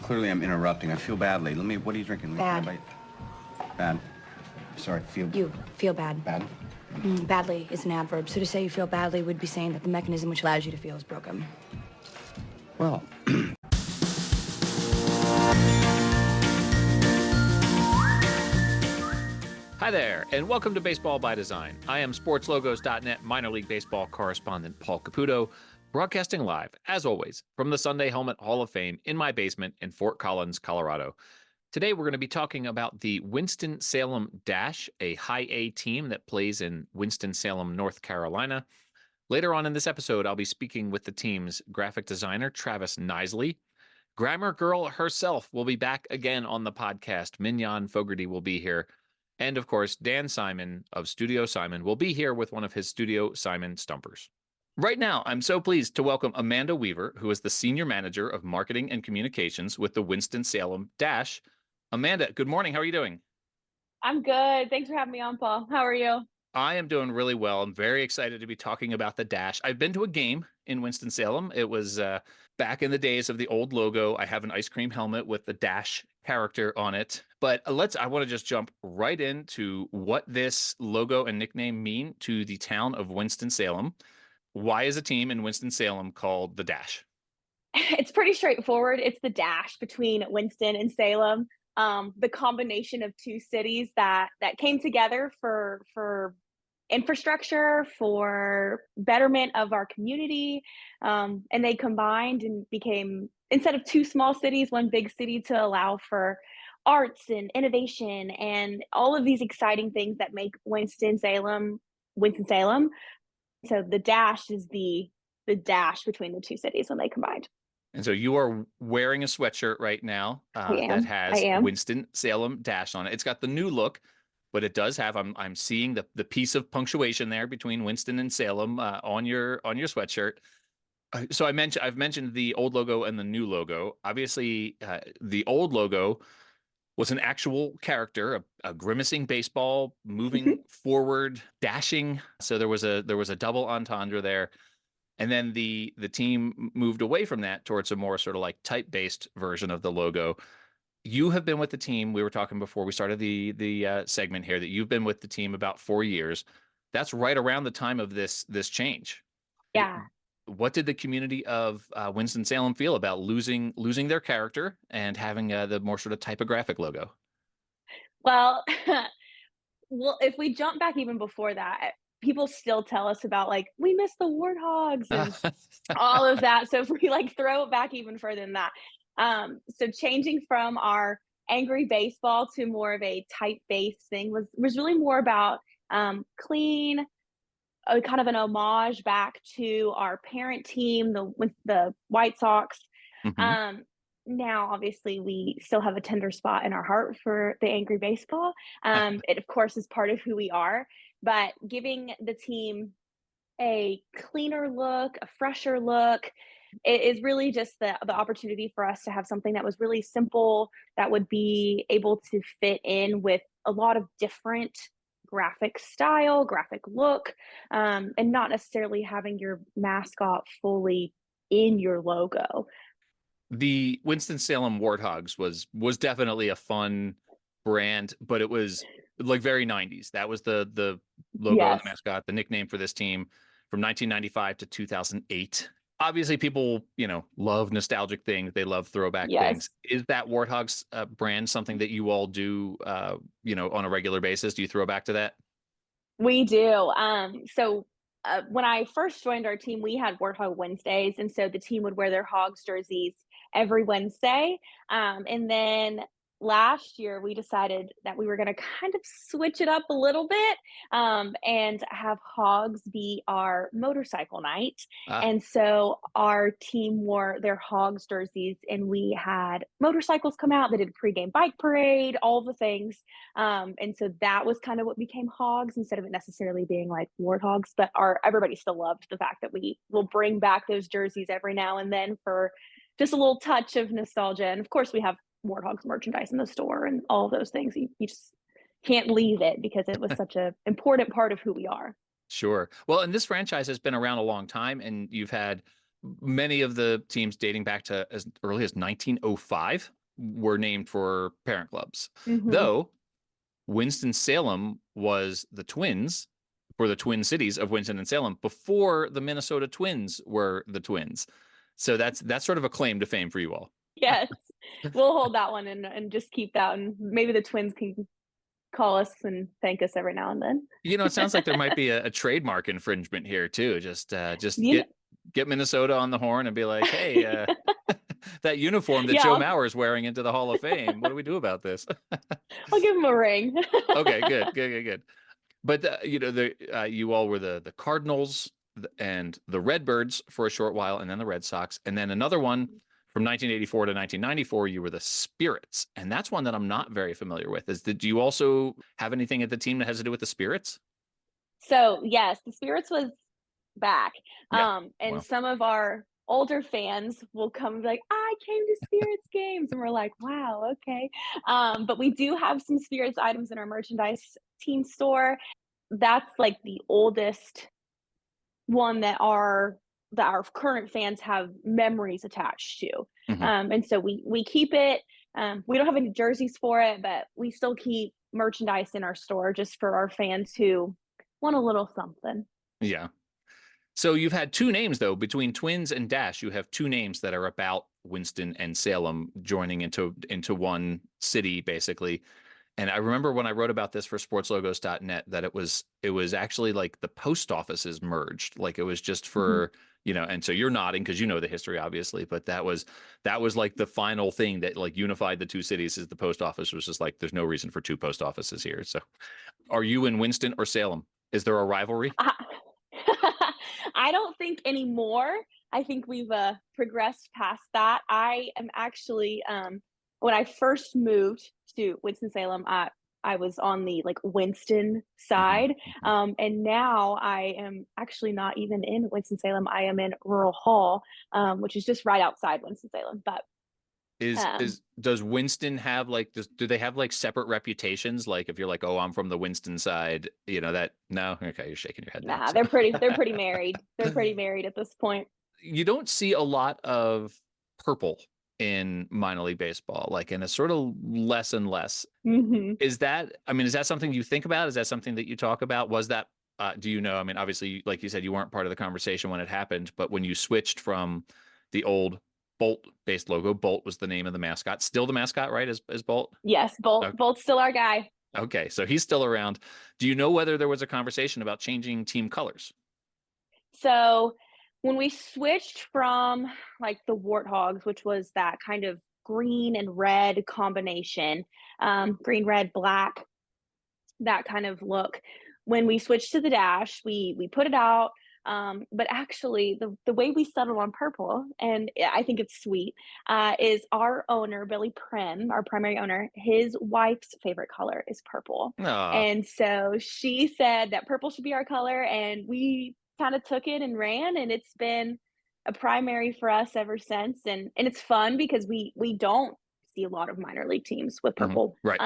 clearly I'm interrupting. I feel badly. What are you drinking? Bad. Bad. Sorry, You feel bad. bad? Badly is an adverb, so to say you feel badly would be saying that the mechanism which allows you to feel is broken. Well, Hi there, and welcome to Baseball by Design. I am SportsLogos.net minor league baseball correspondent Paul Caputo, broadcasting live, as always, from the Sunday Helmet Hall of Fame in my basement in Fort Collins, Colorado. Today, we're going to be talking about the Winston-Salem Dash, a high A team that plays in Winston-Salem, North Carolina. Later on in this episode, I'll be speaking with the team's graphic designer, Travis Nisley. Grammar Girl herself will be back again on the podcast. Mignon Fogarty will be here. And of course, Dan Simon of Studio Simon will be here with one of his Studio Simon stumpers. Right now, I'm so pleased to welcome Amanda Weaver, who is the Senior Manager of Marketing and Communications with the Winston-Salem Dash. Amanda, good morning. How are you doing? I'm good. Thanks for having me on, Paul. How are you? I am doing really well. I'm very excited to be talking about the Dash. I've been to a game in Winston-Salem. It was back in the days of the old logo. I have an ice cream helmet with the Dash character on it. But I want to just jump right into what this logo and nickname mean to the town of Winston-Salem. Why is a team in Winston-Salem called the Dash? It's pretty straightforward. It's the dash between Winston and Salem. The combination of two cities that came together for infrastructure, for betterment of our community, and they combined and became, instead of two small cities, one big city, to allow for arts and innovation and all of these exciting things that make Winston-Salem Winston-Salem. So the dash is the dash between the two cities when they combined. And so you are wearing a sweatshirt right now that has I am. Winston-Salem Dash on it. It's got the new look, but it does have, I'm seeing the piece of punctuation there between Winston and Salem on your sweatshirt. So I've mentioned the old logo and the new logo. Obviously, the old logo was an actual character, a grimacing baseball, moving forward, dashing. So there was a double entendre there. And then the team moved away from that towards a more sort of like type-based version of the logo. You have been with the team. We were talking before we started the segment here that you've been with the team about 4 years. That's right around the time of this change. Yeah. What did the community of Winston-Salem feel about losing their character and having the more sort of typographic logo? Well, if we jump back even before that, people still tell us about, like, we miss the warthogs and all of that. So if we throw it back even further than that, so changing from our angry baseball to more of a type-based thing was really more about clean, kind of an homage back to our parent team, the White Sox. Mm-hmm. Now, obviously, we still have a tender spot in our heart for the angry baseball. It, of course, is part of who we are, but giving the team a cleaner look, a fresher look, it is really just the opportunity for us to have something that was really simple, that would be able to fit in with a lot of different graphic style, graphic look, and not necessarily having your mascot fully in your logo. The Winston-Salem Warthogs was definitely a fun brand, but it was like very 90s. That was the logo, Yes. the mascot, the nickname for this team from 1995 to 2008. Obviously, people, love nostalgic things. They love throwback Yes. things. Is that Warthogs brand something that you all do, on a regular basis? Do you throw back to that? We do. When I first joined our team, we had Warthog Wednesdays, and so the team would wear their Hogs jerseys every Wednesday. And then last year, we decided that we were going to kind of switch it up a little bit, and have Hogs be our motorcycle night. And so our team wore their Hogs jerseys, and we had motorcycles come out. They did a pregame bike parade, all the things. And so that was kind of what became Hogs, instead of it necessarily being like Warthogs. But everybody still loved the fact that we will bring back those jerseys every now and then for just a little touch of nostalgia. And of course, we have Warthogs merchandise in the store and all of those things. You just can't leave it because it was such an important part of who we are. Sure. Well, and this franchise has been around a long time, and you've had many of the teams dating back to as early as 1905. were named for parent clubs. Mm-hmm. Though Winston-Salem was the Twins for the Twin Cities of Winston and Salem before the Minnesota Twins were the Twins. So that's sort of a claim to fame for you all. Yes, we'll hold that one and just keep that, and maybe the Twins can call us and thank us every now and then. It sounds like there might be a trademark infringement here too. Just You know, get Minnesota on the horn and be like, hey, that uniform that yeah, Joe Mauer's wearing into the Hall of Fame. What do we do about this? I'll give him a ring. Okay, good. But you all were the Cardinals and the Redbirds for a short while, and then the Red Sox, and then another one from 1984 to 1994. You were the Spirits, and that's one that I'm not very familiar with. Did you also have anything at the team that has to do with the Spirits? So yes, the Spirits was back. Yeah. And Wow. some of our older fans will come and be like, I came to Spirits games. And we're like, wow, okay. But we do have some Spirits items in our merchandise team store. That's like the oldest one that our current fans have memories attached to. Mhm. And so we keep it. We don't have any jerseys for it, but we still keep merchandise in our store just for our fans who want a little something. Yeah. So you've had two names though, between Twins and Dash. You have two names that are about Winston and Salem joining into one city, basically. And I remember when I wrote about this for sportslogos.net that it was actually like the post offices merged. Like it was just Mhm. for, and so you're nodding because you know the history, obviously, but that was like the final thing that like unified the two cities. Is the post office was just like there's no reason for two post offices here. So are you in Winston or Salem? Is there a rivalry? I I don't think anymore. I think we've progressed past that. I am actually when I first moved to Winston-Salem, I was on the like Winston Mhm, side. mhm. And now I am actually not even in Winston-Salem. I am in Rural Hall, which is just right outside Winston-Salem. But um, Does Winston have like do they have like separate reputations? Like if you're like, oh, I'm from the Winston side, that no, okay, you're shaking your head now. nah, So they're pretty married. They're pretty married at this point. you don't see a lot of purple in minor league baseball, like, and it's sort of less and less. Hmm. Is that something you think about? Is that something that you talk about? Was that, do you know? I mean, obviously, like you said, you weren't part of the conversation when it happened, but when you switched from the old Bolt based logo, Bolt was the name of the mascot, still the mascot, right? As Bolt? Yes, Bolt's still our guy. Okay, so he's still around. Do you know whether there was a conversation about changing team colors? So when we switched from like the warthogs, which was that kind of green and red combination, green, red, black, that kind of look. When we switched to the dash, we put it out. But actually, the way we settled on purple, and I think it's sweet, is our owner Billy Prim, our primary owner. His wife's favorite color is purple, Uh, and so she said that purple should be our color, and we kind of took it and ran, and it's been a primary for us ever since. And it's fun because we don't see a lot of minor league teams with mhm, purple. right.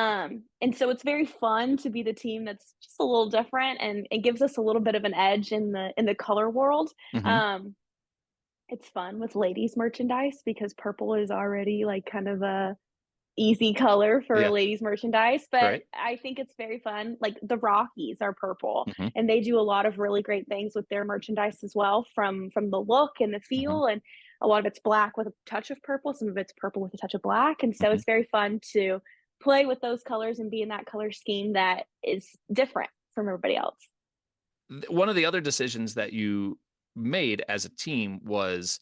And so it's very fun to be the team that's just a little different, and it gives us a little bit of an edge in the color world. Hmm. Um, it's fun with ladies merchandise because purple is already like kind of a easy color for Yeah, ladies merchandise, but right. I think it's very fun. Like the Rockies are purple, Hmm. and they do a lot of really great things with their merchandise as well, from the look and the Hmm. feel. And a lot of it's black with a touch of purple, some of it's purple with a touch of black, and so Hmm. it's very fun to play with those colors and be in that color scheme that is different from everybody else. One of the other decisions that you made as a team was,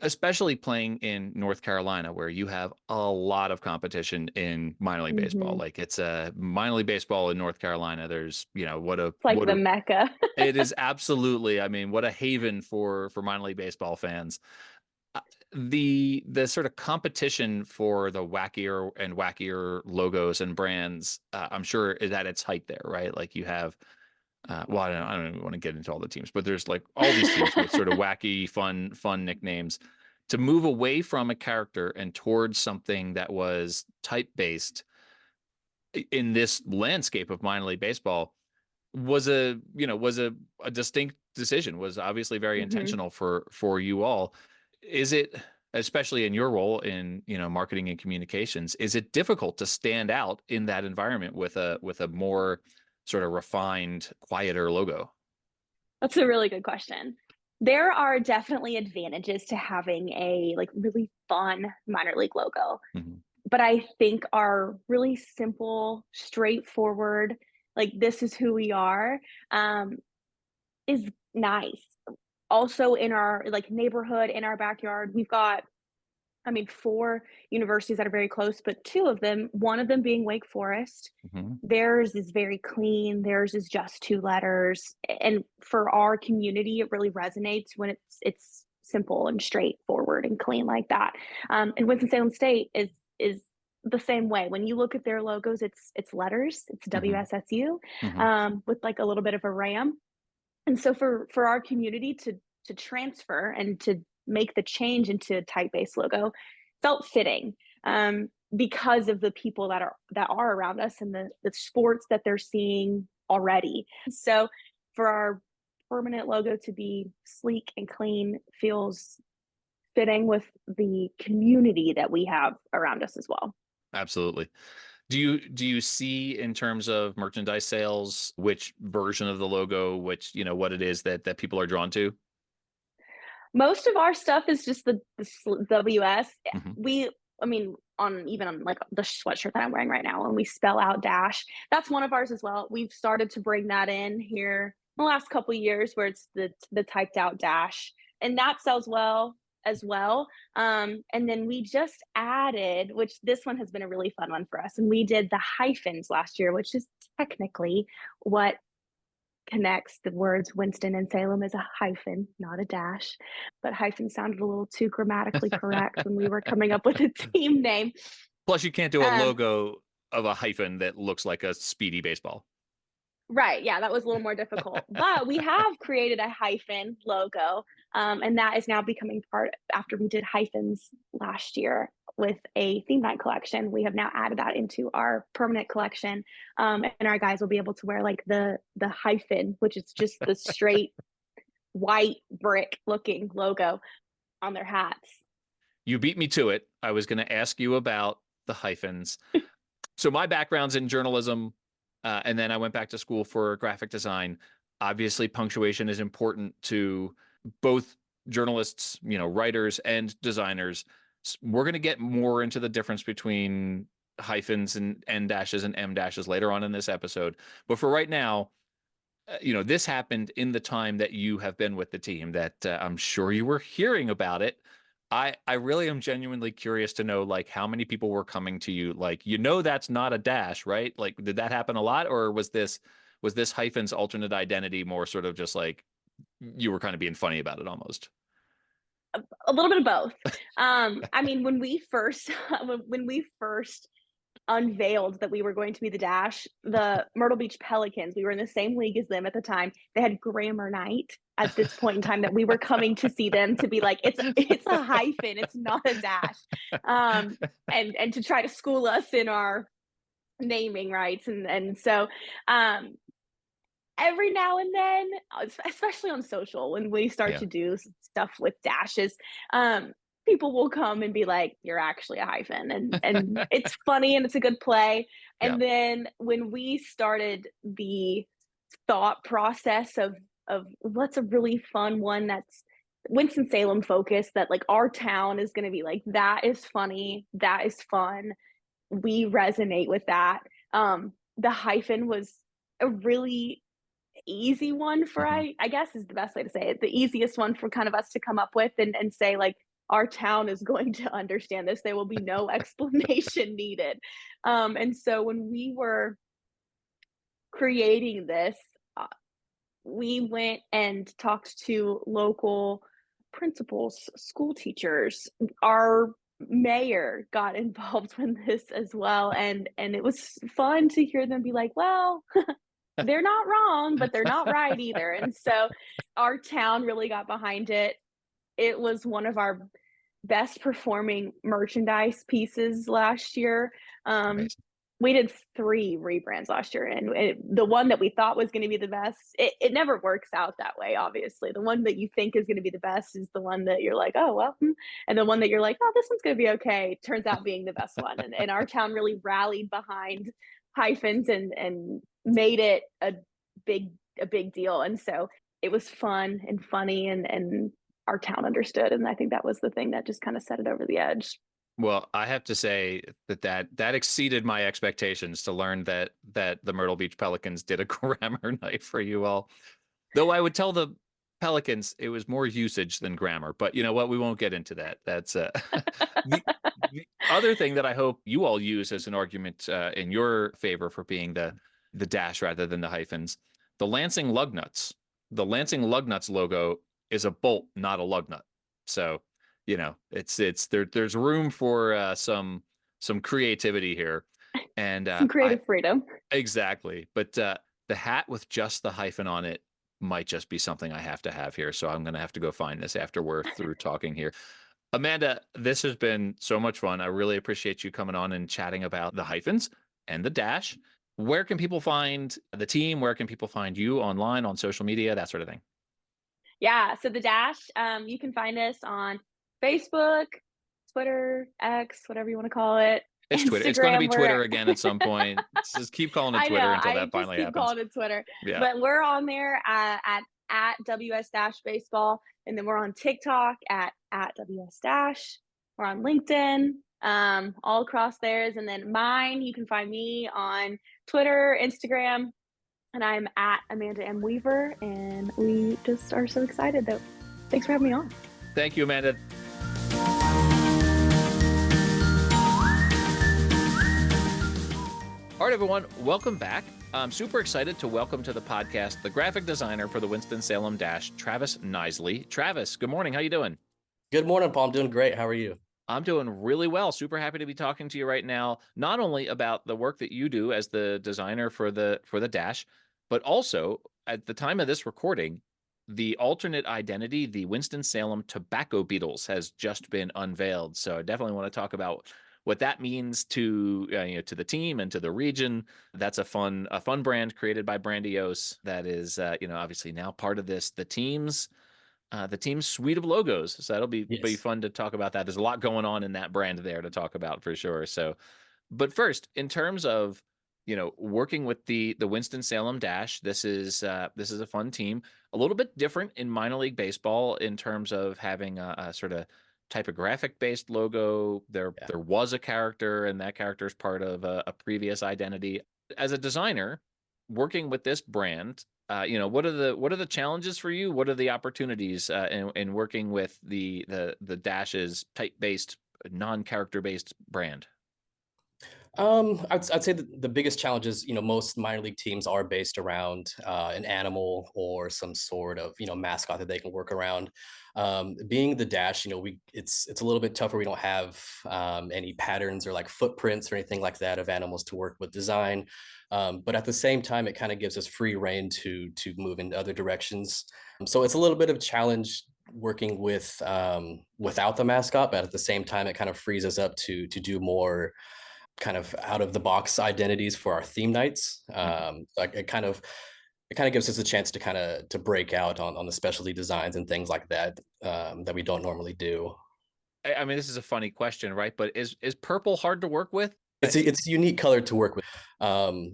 especially playing in North Carolina, where you have a lot of competition in minor league baseball. Hmm. Like it's a minor league baseball in North Carolina. There's, It's like the mecca. it is absolutely, I mean, what a haven for minor league baseball fans. Uh, the sort of competition for the wackier and wackier logos and brands, I'm sure is at its height there, right? Like you have, well, I don't even want to get into all the teams, but there's like all these teams with sort of wacky, fun nicknames. To move away from a character and towards something that was type based in this landscape of minor league baseball was a distinct decision. Was obviously very Hmm. intentional for you all. Is it? especially in your role in, marketing and communications, is it difficult to stand out in that environment with a more sort of refined, quieter logo? That's a really good question. There are definitely advantages to having a like really fun minor league logo, Mhm. but I think our really simple, straightforward, like this is who we are, um, is nice. Also in our like neighborhood, in our backyard, we've got, I mean, 4 universities that are very close, but 2 of them, one of them being Wake Forest, Mhm. theirs is very clean, theirs is just 2 letters, and for our community, it really resonates when it's simple and straightforward and clean like that. And Winston-Salem State is the same way. When you look at their logos, it's letters, it's Mhm. WSSU, Mhm. with, like, a little bit of a ram. And so for our community to transfer and to make the change into a type-based logo felt fitting, because of the people that are around us and the sports that they're seeing already. So for our permanent logo to be sleek and clean feels fitting with the community that we have around us as well. Absolutely. Do you see in terms of merchandise sales which version of the logo, which, what it is that people are drawn to? Most of our stuff is just the WS. Mhm. We I mean, on even on, like, the sweatshirt that I'm wearing right now, when we spell out dash, that's one of ours as well. We've started to bring that in here in the last couple years where it's the typed out dash, and that sells well as well. And then we just added, which this one has been a really fun one for us, and we did the hyphens last year, which is technically what connects the words Winston and Salem as a hyphen, not a dash. But hyphen sounded a little too grammatically correct when we were coming up with a team name. Plus, you can't do a Um, logo of a hyphen that looks like a speedy baseball. right, yeah, that was a little more difficult. But we have created a hyphen logo, and that is now becoming part after we did hyphens last year with a theme night collection. We have now added that into our permanent collection, and our guys will be able to wear like the hyphen, which is just the straight white brick looking logo on their hats. You beat me to it. I was going to ask you about the hyphens. So my background's in journalism, and then I went back to school for graphic design. Obviously, punctuation is important to both journalists, writers and designers. We're going to get more into the difference between hyphens and N dashes and M dashes later on in this episode. But for right now, this happened in the time that you have been with the team that I'm sure you were hearing about it. I really am genuinely curious to know like how many people were coming to you like that's not a dash, right? Like did that happen a lot, or was this hyphen's alternate identity more sort of just like you were kind of being funny about it almost? A little bit of both. I mean, when we first when we first unveiled that we were going to be the Dash, the Myrtle Beach Pelicans, we were in the same league as them at the time. They had grammar night at this point in time that we were coming to see them to be like, it's a hyphen, it's not a dash. And to try to school us in our naming rights. And so every now and then, especially on social, when we start Yeah. to do stuff with dashes, um, people will come and be like, "You're actually a hyphen," and it's funny and it's a good play. Yeah. And then when we started the thought process of what's a really fun one that's Winston Salem focused, that like our town is going to be like that is funny, that is fun. We resonate with that. The hyphen was a really easy one for Mhm. I guess is the best way to say it. The easiest one for kind of us to come up with and say like our town is going to understand this. There will be no explanation needed. And so when we were creating this, uh, we went and talked to local principals, school teachers. Our mayor got involved with this as well, and it was fun to hear them be like, "Well, they're not wrong, but they're not right either." And so our town really got behind it. It was one of our best performing merchandise pieces last year. Amazing. we did 3 rebrands last year, and the one that we thought was gonna be the best, it never works out that way, obviously. The one that you think is gonna be the best is the one that you're like, "Oh, well, and the one that you're like, "Oh, this one's gonna be okay," turns out being the best one, and our town really rallied behind hyphens and made it big a big deal, and so it was fun and funny, and our town understood, and I think that was the thing that just kinda set it over the edge. Well, I have to say that exceeded my expectations to learn that the Myrtle Beach Pelicans did a grammar night for you all. Though I would tell the Pelicans it was more usage than grammar, but you know what? We won't get into that. That's the, the other thing that I hope you all use as an argument in your favor for being the dash rather than the hyphens. The Lansing Lugnuts. The Lansing Lugnuts logo is a bolt, not a lug nut. So it's there's room for some creativity here, and Some I creative freedom. exactly. But the hat with just the hyphen on it might just be something I have to have here. So I'm gonna have to go find this after we're through talking here. Amanda, this has been so much fun. I really appreciate you coming on and chatting about the hyphens and the dash. Where can people find the team? Where can people find you online, on social media, that sort of thing? Yeah, so the Dash, you can find us on Facebook, Twitter, X, whatever you wanna call it, It's Twitter. It's going to Instagram, be we're Twitter again at some point. Just keep calling it I know, Twitter until I that just finally keep happens. calling it Twitter, Yeah. but we're on there, at WS Dash Baseball, and then we're on TikTok at WS Dash. We're on LinkedIn, all across theirs, and then mine, you can find me on Twitter, Instagram, and I'm at Amanda M. Weaver, and we just are so excited that thanks for having me on. Thank you, Amanda. All right, everyone, welcome back. I'm super excited to welcome to the podcast the graphic designer for the Winston-Salem Dash, Travis Knisley. Travis, good morning. How you doing? Good morning, Paul. I'm doing great. How are you? I'm doing really well. Super happy to be talking to you right now, not only about the work that you do as the designer for the Dash, but also at the time of this recording, the alternate identity, the Winston-Salem Tobacco Beetles, has just been unveiled. So I definitely want to talk about what that means to to the team and to the region. That's a fun brand created by Brandiose that is obviously now part of the team's suite of logos. So that'll be Yes. fun to talk about that. There's a lot going on in that brand there to talk about for sure. So, but first, in terms of working with the Winston-Salem Dash, this is a fun team, a little bit different in minor league baseball in terms of having a sort of typographic based logo. There was a character, and that character is part of a previous identity. As a designer working with this brand, what are the challenges for you? What are the opportunities in working with the Dash's type based, non-character based brand? I'd say that the biggest challenge is, most minor league teams are based around an animal or some sort of, mascot that they can work around. Being the Dash, it's a little bit tougher. We don't have any patterns or like footprints or anything like that of animals to work with design. But at the same time, it kind of gives us free reign to move in other directions. So it's a little bit of a challenge working with without the mascot, but at the same time, it kind of frees us up to do more kind of out of the box identities for our theme nights. Like it kind of gives us a chance to to break out on the specialty designs and things like that that we don't normally do. I mean, this is a funny question, right? But is purple hard to work with? It's a unique color to work with.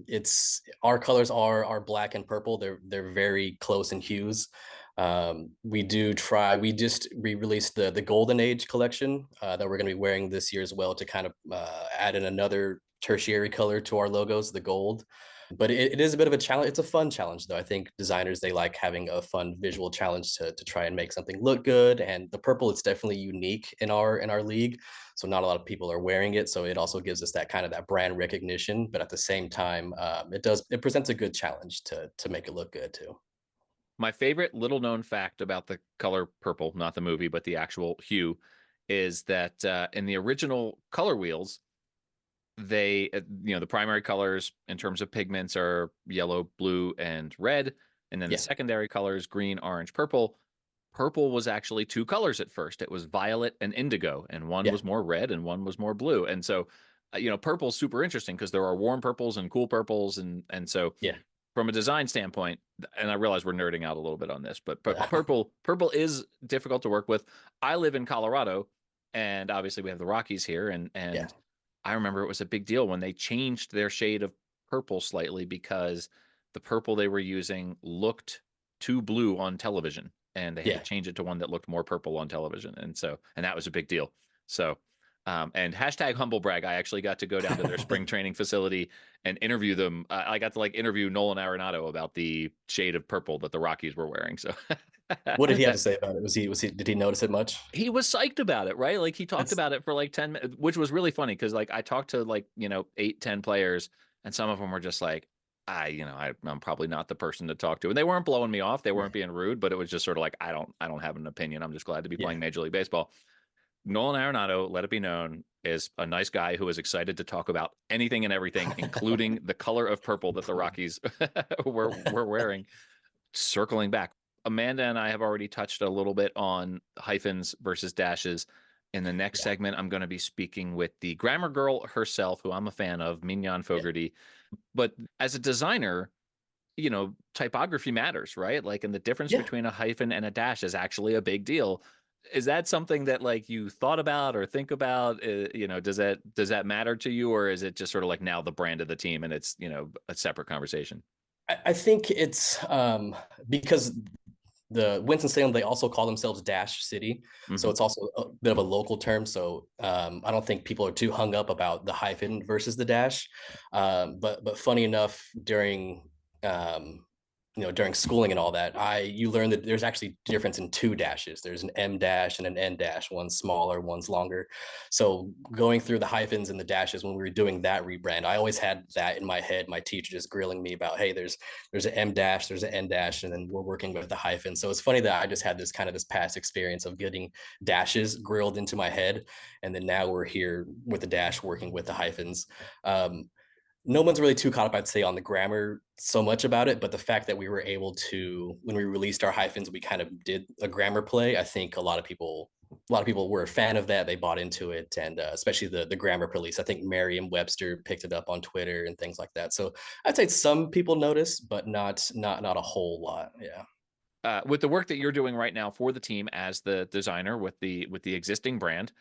It's our colors are black and purple. They're very close in hues. We do try. We released the Golden Age collection that we're going to be wearing this year as well to kind of add in another tertiary color to our logos, the gold. But it is a bit of a challenge. It's a fun challenge, though. I think designers, they like having a fun visual challenge to try and make something look good. And the purple, it's definitely unique in our league. So not a lot of people are wearing it. So it also gives us that kind of that brand recognition. But at the same time, it presents a good challenge to make it look good too. My favorite little known fact about the color purple, not the movie, but the actual hue, is that in the original color wheels, they the primary colors in terms of pigments are yellow, blue, and red, and then the secondary colors green, orange, purple was actually two colors at first. It was violet and indigo, and one was more red and one was more blue. And so purple's super interesting because there are warm purples and cool purples, and so Yeah. from a design standpoint, and I realize we're nerding out a little bit on this, but purple is difficult to work with. I live in Colorado, and obviously we have the Rockies here, and Yeah. I remember it was a big deal when they changed their shade of purple slightly because the purple they were using looked too blue on television, and they had to Yeah. change it to one that looked more purple on television, and that was a big deal. So. And hashtag humble brag. I actually got to go down to their spring training facility and interview them. I got to interview Nolan Arenado about the shade of purple that the Rockies were wearing. So What did he have to say about it? Did he notice it much? he was psyched about it, right? Like he talked That's about it for 10 minutes, which was really funny because I talked to 8, 10 players, and some of them were just like, I'm probably not the person to talk to. And they weren't blowing me off. They weren't being rude, but it was just sort of like, I don't have an opinion. I'm just glad to be playing Major League Baseball. Nolan Arenado, let it be known, is a nice guy who is excited to talk about anything and everything, including the color of purple that the Rockies were wearing. Circling back, Amanda and I have already touched a little bit on hyphens versus dashes. In the next segment, I'm going to be speaking with the grammar girl herself, who I'm a fan of, Mignon Fogarty. But as a designer, typography matters, right? And the difference between a hyphen and a dash is actually a big deal. Is that something that you thought about or think about? Does that matter to you, or is it just sort of now the brand of the team and it's a separate conversation? I think it's because the Winston-Salem, they also call themselves Dash City. So it's also a bit of a local term. So I don't think people are too hung up about the hyphen versus the dash. But funny enough, during schooling and all that, you learn that there's actually difference in two dashes. There's an M dash and an N dash, one's smaller, one's longer. So going through the hyphens and the dashes when we were doing that rebrand, I always had that in my head, my teacher just grilling me about, hey, there's an M dash, there's an N dash, and then we're working with the hyphen. So it's funny that I just had this past experience of getting dashes grilled into my head. And then now we're here with the dash working with the hyphens. No one's really too caught up, I'd say, on the grammar so much about it, but the fact that we were able to, when we released our hyphens, we kind of did a grammar play. I think a lot of people were a fan of that. They bought into it, and especially the grammar police. I think Merriam-Webster picked it up on Twitter and things like that. So I'd say some people notice, but not a whole lot. Yeah. With the work that you're doing right now for the team as the designer with the existing brand,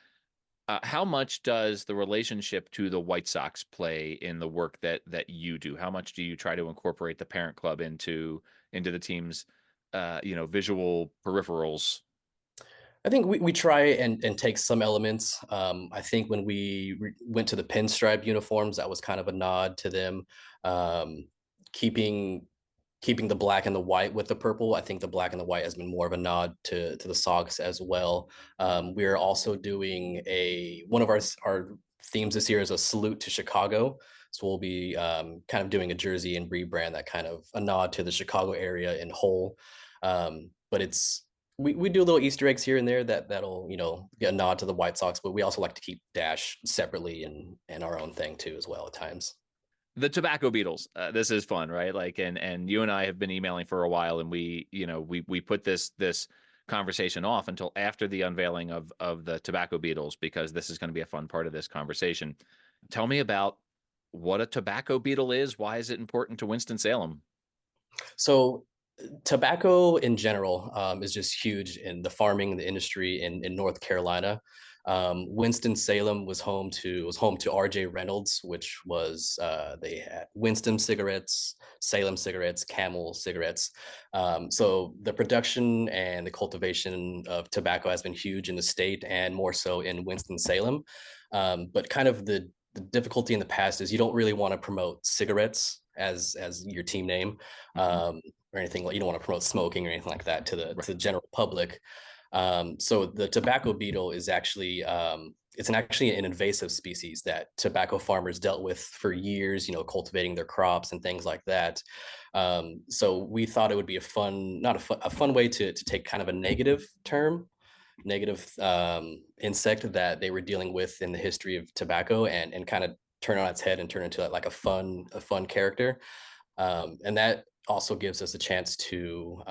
how much does the relationship to the White Sox play in the work that you do? How much do you try to incorporate the parent club into the team's visual peripherals? I think we try and take some elements. I think when we went to the pinstripe uniforms, that was kind of a nod to them. Keeping the black and the white with the purple. I think the black and the white has been more of a nod to the Sox as well. We're also doing one of our themes this year is a salute to Chicago. So we'll be kind of doing a jersey and rebrand that kind of a nod to the Chicago area in whole. But we do little Easter eggs here and there that'll get a nod to the White Sox, but we also like to keep Dash separately and our own thing too as well at times. The tobacco beetles. This is fun, right? And you and I have been emailing for a while, and we put this conversation off until after the unveiling of the tobacco beetles, because this is going to be a fun part of this conversation. Tell me about what a tobacco beetle is. Why is it important to Winston-Salem? So tobacco in general is just huge in the farming, the industry in North Carolina. Winston-Salem was home to R.J. Reynolds, which was they had Winston cigarettes, Salem cigarettes, Camel cigarettes. So the production and the cultivation of tobacco has been huge in the state, and more so in Winston-Salem. But kind of the difficulty in the past is you don't really want to promote cigarettes as your team name. Or anything, you don't want to promote smoking or anything like that to the general public. So the tobacco beetle is actually actually an invasive species that tobacco farmers dealt with for years, cultivating their crops and things like that. So we thought it would be a fun way to take kind of a negative insect that they were dealing with in the history of tobacco, and kind of turn on its head and turn into like a fun character. And that also gives us a chance to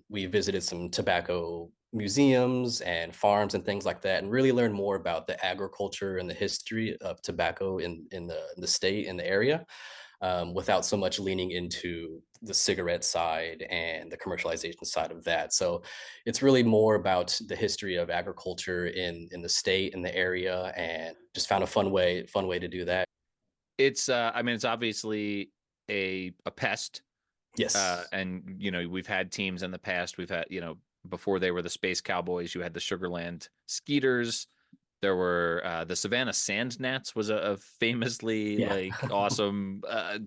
we visited some tobacco museums and farms and things like that, and really learn more about the agriculture and the history of tobacco in the state and the area, without so much leaning into the cigarette side and the commercialization side of that. So it's really more about the history of agriculture in the state and the area, and just found a fun way to do that. It's I mean, it's obviously a pest. Yes. And we've had teams in the past. We've had, before they were the Space Cowboys, you had the Sugarland Skeeters. There were the Savannah Sand Gnats was a famously Yeah. like awesome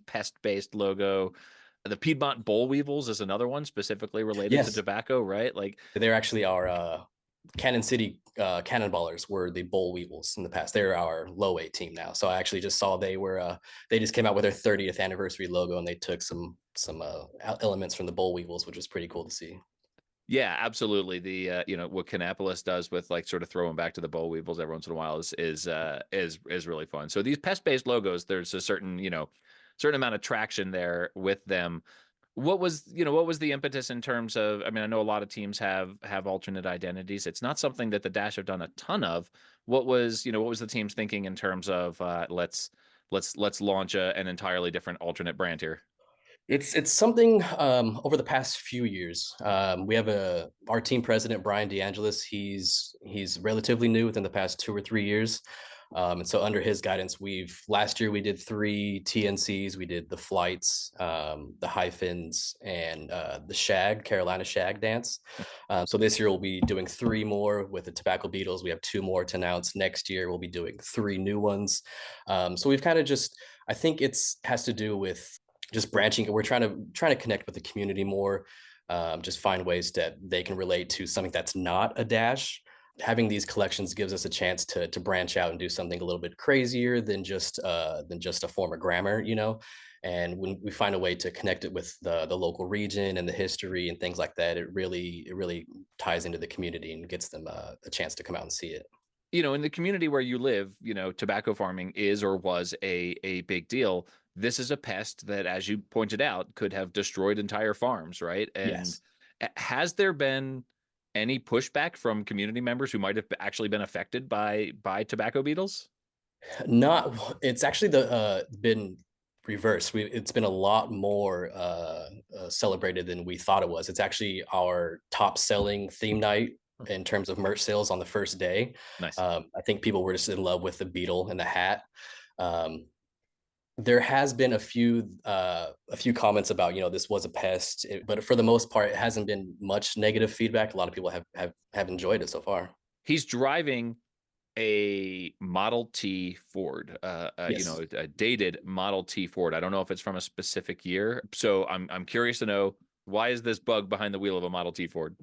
pest-based logo. The Piedmont Boll Weevils is another one specifically related to Yes. tobacco, right? Like They're actually our Cannon City Cannonballers were the Boll Weevils in the past. They're our low A team now. So I actually just saw they just came out with their 30th anniversary logo, and they took some elements from the Boll Weevils, which was pretty cool to see. yeah, absolutely. The what Kannapolis does with like sort of throwing back to the boll weevils every once in a while is really fun. So these pest-based logos, there's a certain amount of traction there with them. What was the impetus in terms of, I mean, I know a lot of teams have alternate identities. It's not something that the Dash have done a ton of. What was the team's thinking in terms of let's launch an entirely different alternate brand here? It's something over the past few years. We have our team president, Brian DeAngelis. He's relatively new within the past 2 or 3 years. And so under his guidance, last year we did 3 TNCs. We did the flights, the hyphens, and the Carolina shag dance. So this year we'll be doing 3 more with the Tobacco Beetles. We have 2 more to announce. Next year we'll be doing 3 new ones. So we've kind of I think has to do with just branching. We're trying to connect with the community more, just find ways that they can relate to something that's not a Dash. Having these collections gives us a chance to branch out and do something a little bit crazier than just a form of grammar, And when we find a way to connect it with the local region and the history and things like that, it really ties into the community and gets them a chance to come out and see it. In the community where you live, tobacco farming is or was a big deal. This is a pest that, as you pointed out, could have destroyed entire farms, right? And Yes. has there been any pushback from community members who might have actually been affected by tobacco beetles? It's actually been reversed. It's been a lot more celebrated than we thought it was. It's actually our top selling theme night in terms of merch sales on the first day. Nice. I think people were just in love with the beetle and the hat. There has been a few comments about, this was a pest, but for the most part, it hasn't been much negative feedback. A lot of people have enjoyed it so far. He's driving a Model T Ford, Yes. a dated Model T Ford. I don't know if it's from a specific year. So I'm curious to know, why is this bug behind the wheel of a Model T Ford?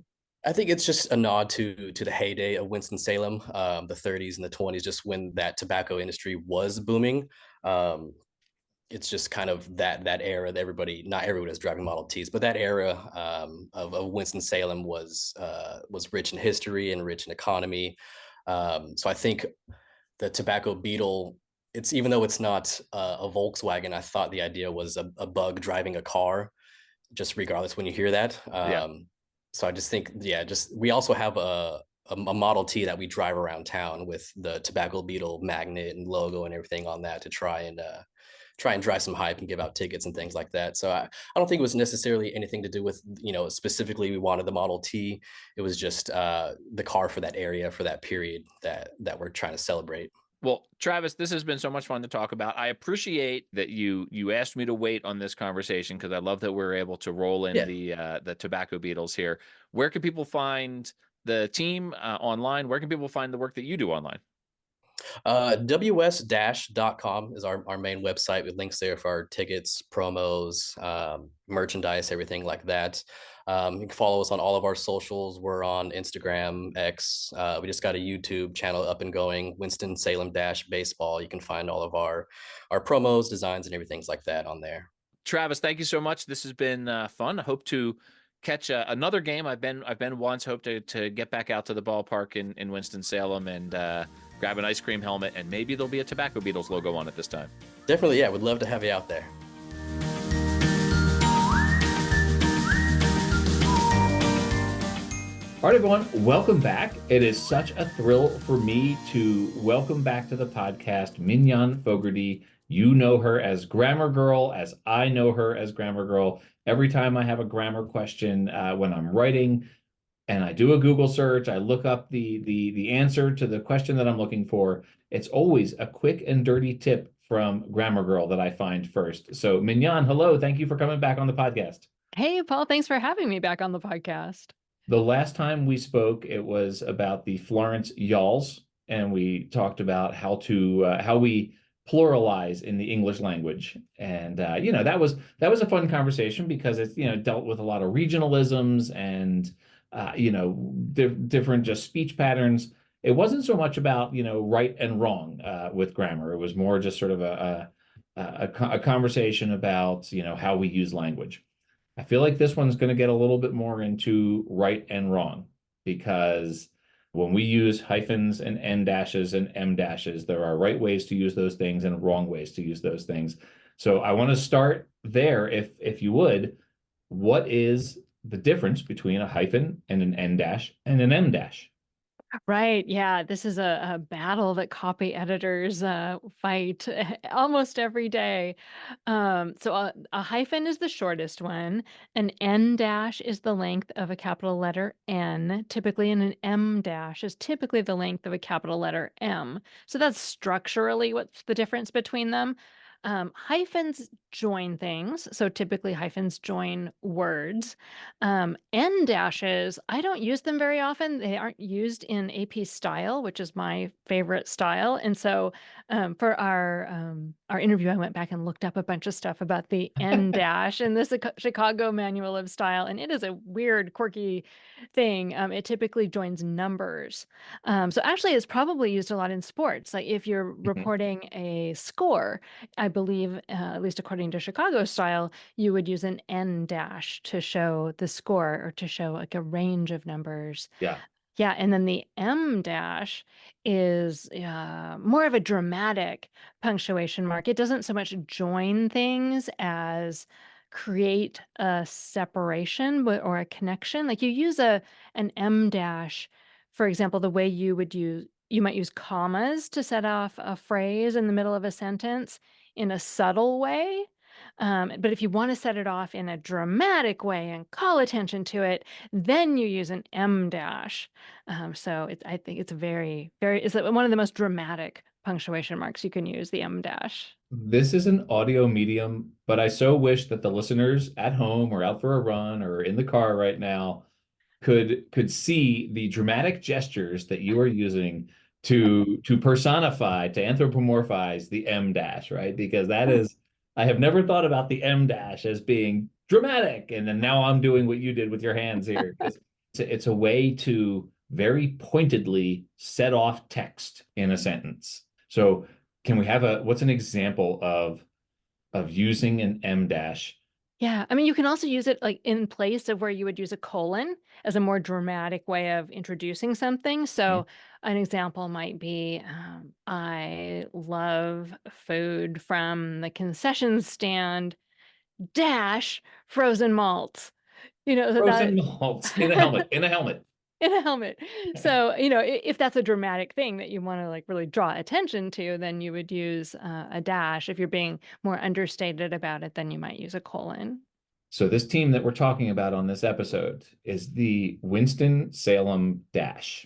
I think it's just a nod to the heyday of Winston-Salem, the 30s and the 20s, just when that tobacco industry was booming. It's just kind of that era that not everyone was driving Model Ts, but that era of Winston-Salem was rich in history and rich in economy. So I think the tobacco beetle, even though it's not a Volkswagen, I thought the idea was a bug driving a car, just regardless when you hear that. Yeah. So I just think, we also have a Model T that we drive around town with the tobacco beetle magnet and logo and everything on that to try and drive some hype and give out tickets and things like that. So I don't think it was necessarily anything to do with, specifically we wanted the Model T. It was just the car for that area, for that period that we're trying to celebrate. Well, Travis, this has been so much fun to talk about. I appreciate that you asked me to wait on this conversation, because I love that we're able to roll in the tobacco beetles here. Where can people find the team online? Where can people find the work that you do online? WS-dash.com is our main website with links there for our tickets, promos, merchandise, everything like that. You can follow us on all of our socials. We're on Instagram, X. We just got a YouTube channel up and going, Winston-Salem Dash Baseball. You can find all of our promos, designs, and everything like that on there. Travis, thank you so much. This has been fun. I hope to catch another game. I've been once. Hope to get back out to the ballpark in Winston-Salem and grab an ice cream helmet, and maybe there'll be a Tobacco Beetles logo on it this time. Definitely, yeah. Would love to have you out there. All right, everyone, welcome back. It is such a thrill for me to welcome back to the podcast Mignon Fogarty. You know her as Grammar Girl, as I know her as Grammar Girl. Every time I have a grammar question when I'm writing and I do a Google search, I look up the answer to the question that I'm looking for. It's always a quick and dirty tip from Grammar Girl that I find first. So, Mignon, hello. Thank you for coming back on the podcast. Hey, Paul, thanks for having me back on the podcast. The last time we spoke, it was about the Florence Y'alls, and we talked about how we pluralize in the English language. And that was a fun conversation because it's dealt with a lot of regionalisms and different just speech patterns. It wasn't so much about right and wrong with grammar. It was more just sort of a conversation about how we use language. I feel like this one's going to get a little bit more into right and wrong because when we use hyphens and N dashes and M dashes, there are right ways to use those things and wrong ways to use those things. So I want to start there, if you would. What is the difference between a hyphen and an N dash and an M dash? Right. Yeah. This is a battle that copy editors fight almost every day. So a hyphen is the shortest one. An N dash is the length of a capital letter N, typically, and an M dash is typically the length of a capital letter M. So that's structurally what's the difference between them. Hyphens join things. So typically hyphens join words. N dashes, I don't use them very often. They aren't used in AP style, which is my favorite style. And so for our interview, I went back and looked up a bunch of stuff about the N dash in the Chicago Manual of Style, and it is a weird, quirky thing. It typically joins numbers. So actually, it's probably used a lot in sports. Like if you're reporting a score, I believe, at least according to Chicago style, you would use an N dash to show the score or to show like a range of numbers. Yeah. Yeah, and then the M dash is more of a dramatic punctuation mark. It doesn't so much join things as create a separation or a connection. Like you use an M dash, for example, the way you might use commas to set off a phrase in the middle of a sentence in a subtle way. But if you want to set it off in a dramatic way and call attention to it, then you use an M dash. I think it's it's one of the most dramatic punctuation marks you can use, the M dash. This is an audio medium, but I so wish that the listeners at home or out for a run or in the car right now could see the dramatic gestures that you are using to personify, to anthropomorphize the M dash, right? Because that is, I have never thought about the M dash as being dramatic, and then now I'm doing what you did with your hands here. It's a way to very pointedly set off text in a sentence. So can we have what's an example of using an M dash? Yeah, I mean, you can also use it like in place of where you would use a colon as a more dramatic way of introducing something. So, an example might be, I love food from the concession stand dash frozen malts. So Frozen malts in a helmet, in a helmet. in a helmet. So, if that's a dramatic thing that you want to like really draw attention to, then you would use a dash. If you're being more understated about it, then you might use a colon. So this team that we're talking about on this episode is the Winston-Salem Dash.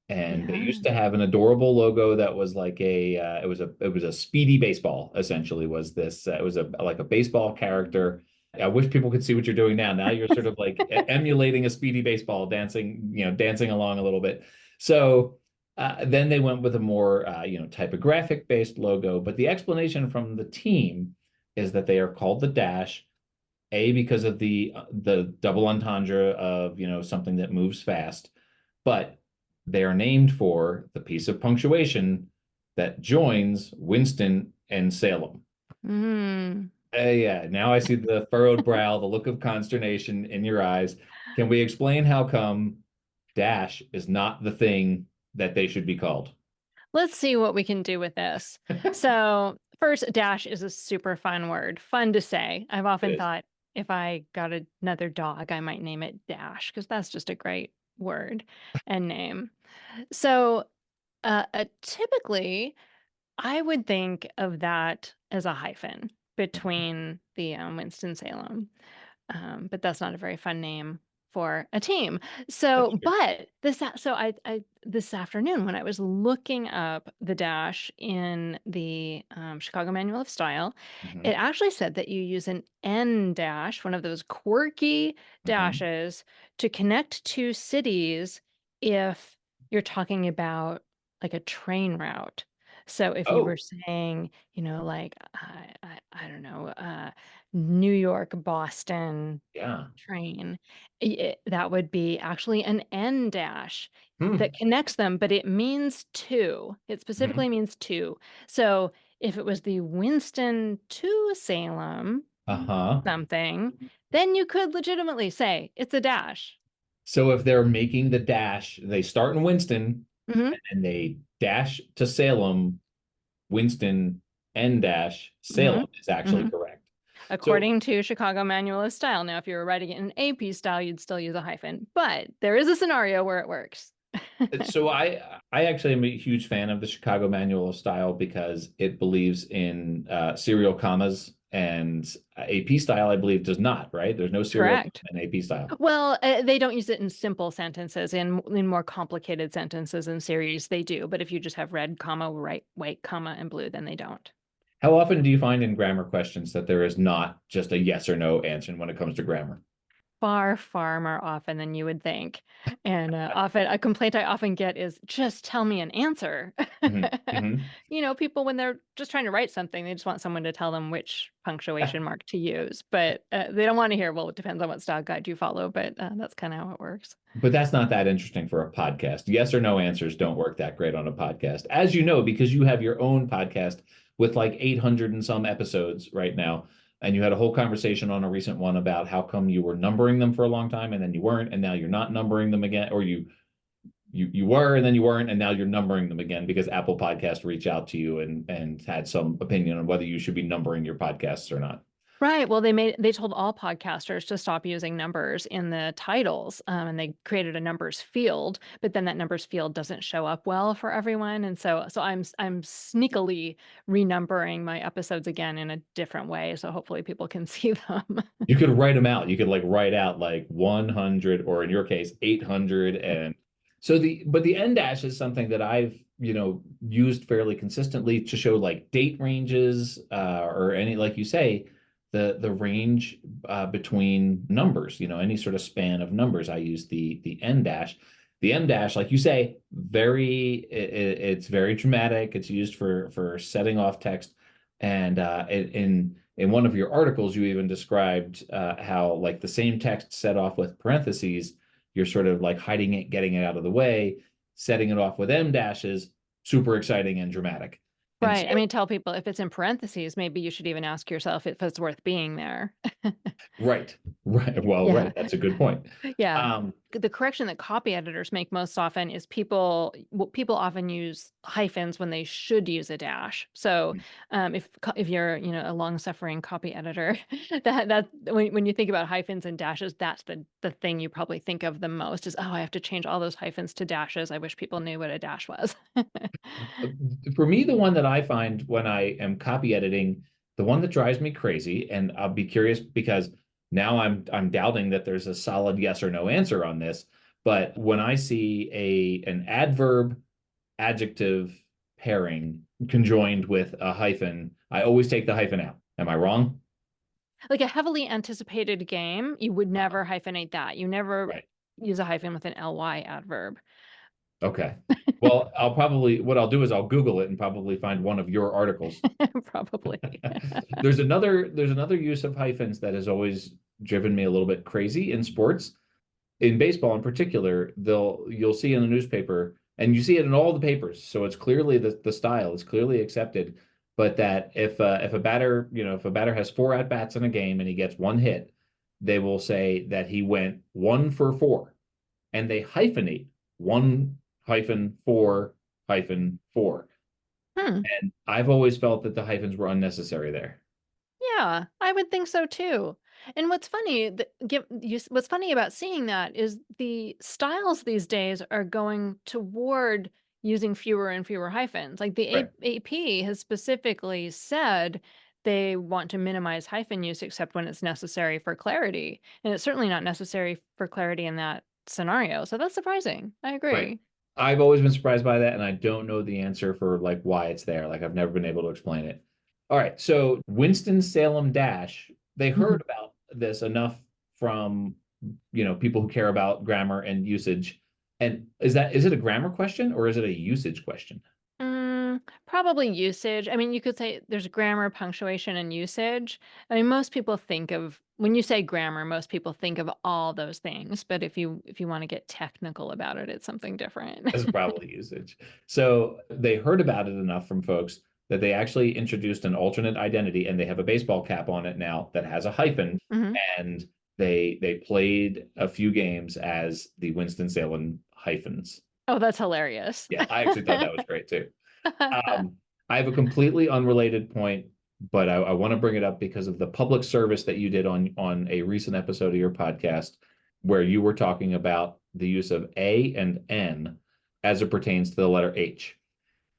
And they used to have an adorable logo that was like it was a speedy baseball, essentially, was this. It was like a baseball character. I wish people could see what you're doing now. Now you're sort of like emulating a speedy baseball, dancing along a little bit. So then they went with a more typographic based logo. But the explanation from the team is that they are called the Dash, because of the double entendre of something that moves fast, but they are named for the piece of punctuation that joins Winston and Salem. Yeah, now I see the furrowed brow, the look of consternation in your eyes. Can we explain how come dash is not the thing that they should be called? Let's see what we can do with this. So, first, dash is a super fun word, fun to say. I've often thought if I got another dog, I might name it Dash because that's just a great word and name. So typically, I would think of that as a hyphen between the Winston-Salem. But that's not a very fun name for a team. That's So, true. but I this afternoon when I was looking up the dash in the Chicago Manual of Style, Hmm. it actually said that you use an N dash, one of those quirky Hmm. dashes, to connect two cities if you're talking about like a train route. So if you were Oh, saying, like I don't know, New York, Boston yeah. train, that would be actually an N dash Hmm. that connects them, but it means two. It Hmm. specifically means two. So if it was the Winston to Salem Uh-huh. something, then you could legitimately say it's a dash. So if they're making the dash, they start in Winston Hmm. and they dash to Salem, Winston N dash Hmm. Salem is actually Hmm. correct. So According to Chicago Manual of Style. Now, if you were writing it in AP style, you'd still use a hyphen, but there is a scenario where it works. I actually am a huge fan of the Chicago Manual of Style because it believes in serial commas, and AP style, I believe, does not, right? There's no serial comma Correct. in AP style. Well, they don't use it in simple sentences. In more complicated sentences and series, they do. But if you just have red, comma, right, white, comma, and blue, then they don't. How often do you find in grammar questions that there is not just a yes or no answer when it comes to grammar? Far, far more often than you would think. And often, a complaint I often get is just tell me an answer. Hmm. Hmm. People, when they're just trying to write something, they just want someone to tell them which punctuation mark to use. But they don't want to hear, well, it depends on what style guide you follow. But that's kind of how it works. But that's not that interesting for a podcast. Yes or no answers don't work that great on a podcast, as you know, because you have your own podcast with like 800 and some episodes right now. And you had a whole conversation on a recent one about how come you were numbering them for a long time and then you weren't, and now you're not numbering them again, or you were and then you weren't, and now you're numbering them again because Apple Podcast reached out to you and had some opinion on whether you should be numbering your podcasts or not. Right. Well, they told all podcasters to stop using numbers in the titles, and they created a numbers field. But then that numbers field doesn't show up well for everyone, and so I'm sneakily renumbering my episodes again in a different way, so hopefully people can see them. You could write them out. You could like write out like 100, or in your case 800. And so the end dash is something that I've used fairly consistently to show like date ranges, or any, like you say, the range between numbers, any sort of span of numbers. I use the end dash. The M dash, like you say, it's very dramatic. It's used for setting off text. And in one of your articles, you even described how, like, the same text set off with parentheses, you're sort of like hiding it, getting it out of the way, setting it off with M dashes, super exciting and dramatic. And Right. I so, mean, tell people if it's in parentheses, maybe you should even ask yourself if it's worth being there. right, right. Well, Yeah. right. That's a good point. Yeah. Um, The correction that copy editors make most often is people often use hyphens when they should use a dash. So if you're a long-suffering copy editor, that when you think about hyphens and dashes, that's the thing you probably think of the most is, oh, I have to change all those hyphens to dashes. I wish people knew what a dash was. for me, the one that I find when I am copy editing, the one that drives me crazy, and I'll be curious because now I'm doubting that there's a solid yes or no answer on this. But when I see an adverb adjective pairing conjoined with a hyphen, I always take the hyphen out. Am I wrong? Like a heavily anticipated game, you would never hyphenate that. You never Right. use a hyphen with an ly adverb. Okay. Well, what I'll do is I'll Google it and probably find one of your articles. Probably. There's another use of hyphens that has always driven me a little bit crazy in sports. In baseball in particular, you'll see in the newspaper, and you see it in all the papers, so it's clearly the style is clearly accepted. But that if a batter, if a batter has 4 at-bats in a game and he gets one hit, they will say that he went 1 for 4, and they hyphenate 1-4-4. Hmm. And I've always felt that the hyphens were unnecessary there. Yeah, I would think so too. And what's funny about seeing that is the styles these days are going toward using fewer and fewer hyphens. Like the Right. AP has specifically said they want to minimize hyphen use except when it's necessary for clarity. And it's certainly not necessary for clarity in that scenario. So that's surprising. I Right. agree. I've always been surprised by that, and I don't know the answer for like why it's there. Like I've never been able to explain it. All right, so Winston-Salem Dash, they Mhm. heard about this enough from, people who care about grammar and usage. And is it a grammar question or is it a usage question? Probably usage. I mean, you could say there's grammar, punctuation, and usage. I mean, most people think of when you say grammar, most people think of all those things. But if you want to get technical about it, it's something different. That's probably usage. So they heard about it enough from folks that they actually introduced an alternate identity, and they have a baseball cap on it now that has a hyphen, hmm and they played a few games as the Winston-Salem hyphens. Oh, that's hilarious. Yeah, I actually thought that was great too. Um, I have a completely unrelated point, but I want to bring it up because of the public service that you did on a recent episode of your podcast, where you were talking about the use of A and N as it pertains to the letter H.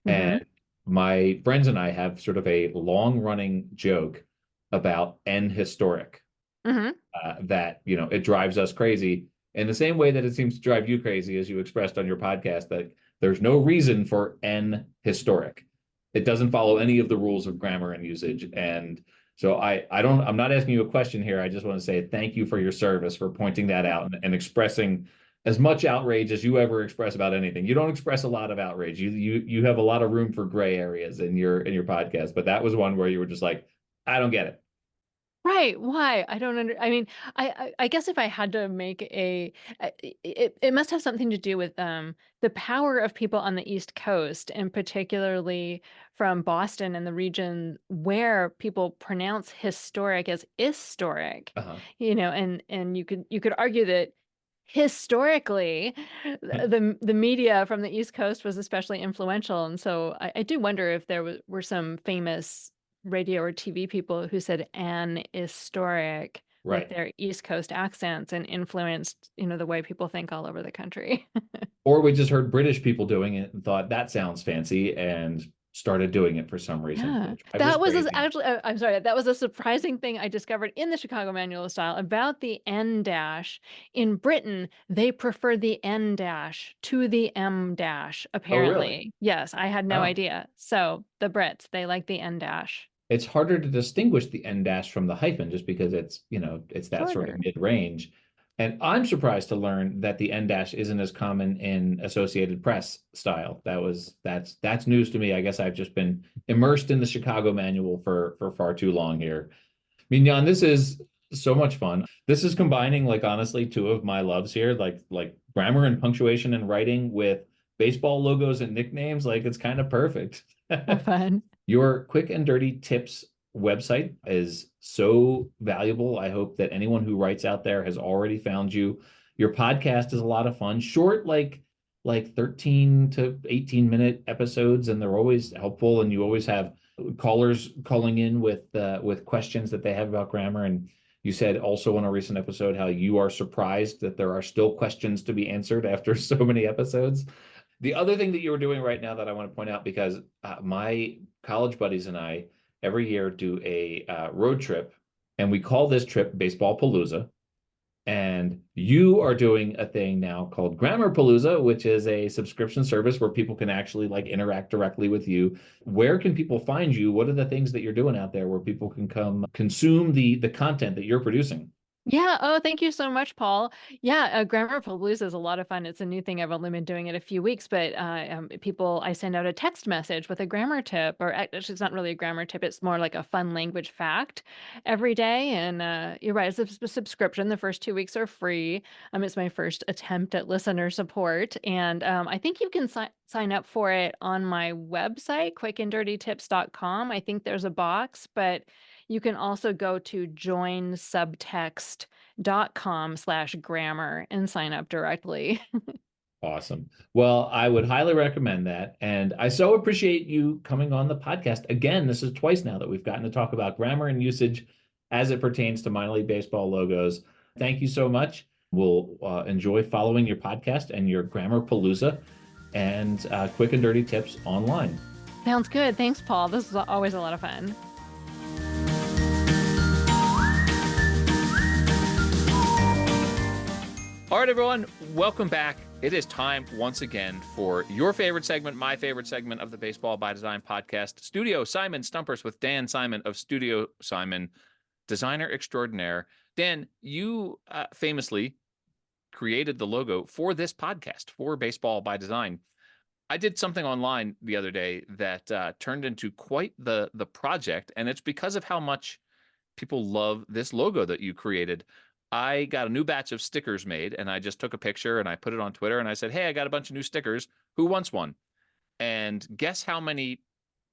hmm And my friends and I have sort of a long running joke about N historic, hmm that, it drives us crazy in the same way that it seems to drive you crazy, as you expressed on your podcast, that there's no reason for N historic. It doesn't follow any of the rules of grammar and usage. And so I'm not asking you a question here. I just want to say thank you for your service for pointing that out and expressing as much outrage as you ever express about anything. You don't express a lot of outrage. You have a lot of room for gray areas in your podcast, but that was one where you were just like, I don't get it. Right, why? I don't I mean, I guess if I had to make it must have something to do with, the power of people on the East Coast, and particularly from Boston and the region where people pronounce historic as historic, Uh-huh. and you could argue that historically, the media from the East Coast was especially influential, and so I do wonder if there were some famous radio or TV people who said "an historic" with Right. their East Coast accents and influenced, the way people think all over the country. Or we just heard British people doing it and thought that sounds fancy and started doing it for some reason, Yeah, which drives us that was crazy. actually. I'm sorry. That was a surprising thing I discovered in the Chicago Manual of Style about the N dash. In Britain, they prefer the N dash to the M dash. Oh, really? Apparently, yes, I had no Oh, idea. So the Brits, they like the N dash. it's harder to distinguish the N dash from the hyphen just because it's that sort of Shorter. mid-range. And I'm surprised to learn that the N dash isn't as common in Associated Press style. That's news to me. I guess I've just been immersed in the Chicago Manual for far too long here. Mignon, this is so much fun. This is combining, like, honestly, two of my loves here, like grammar and punctuation and writing with baseball logos and nicknames. Like, it's kind of perfect. How fun. Your quick and dirty tips website is so valuable. I hope that anyone who writes out there has already found you. Your podcast is a lot of fun, short, like 13 to 18-minute episodes, and they're always helpful. And you always have callers calling in with questions that they have about grammar. And you said also on a recent episode how you are surprised that there are still questions to be answered after so many episodes. The other thing that you were doing right now that I want to point out, because my college buddies and I every year do a road trip, and we call this trip Baseball Palooza. And you are doing a thing now called Grammar Palooza, which is a subscription service where people can actually like interact directly with you. Where can people find you? What are the things that you're doing out there where people can come consume the content that you're producing? Yeah. Oh, thank you so much, Paul. Yeah, Grammar for Blues is a lot of fun. It's a new thing. I've only been doing it a few weeks, but I send out a text message with a grammar tip, or actually, it's not really a grammar tip. It's more like a fun language fact every day. And you're right, it's a subscription. The first 2 weeks are free. It's my first attempt at listener support, and I think you can sign up for it on my website, quickanddirtytips.com. I think there's a box, but you can also go to joinsubtext.com/grammar and sign up directly. Awesome. Well, I would highly recommend that. And I so appreciate you coming on the podcast. Again, this is twice now that we've gotten to talk about grammar and usage as it pertains to minor league baseball logos. Thank you so much. We'll enjoy following your podcast and your grammar palooza and quick and dirty tips online. Sounds good. Thanks, Paul. This is always a lot of fun. All right, everyone, welcome back. It is time once again for your favorite segment, my favorite segment of the Baseball by Design podcast, Studio Simon Stumpers with Dan Simon of Studio Simon, designer extraordinaire. Dan, you famously created the logo for this podcast, for Baseball by Design. I did something online the other day that turned into quite the project, and it's because of how much people love this logo that you created. I got a new batch of stickers made, and I just took a picture and I put it on Twitter and I said, hey, I got a bunch of new stickers. Who wants one? And guess how many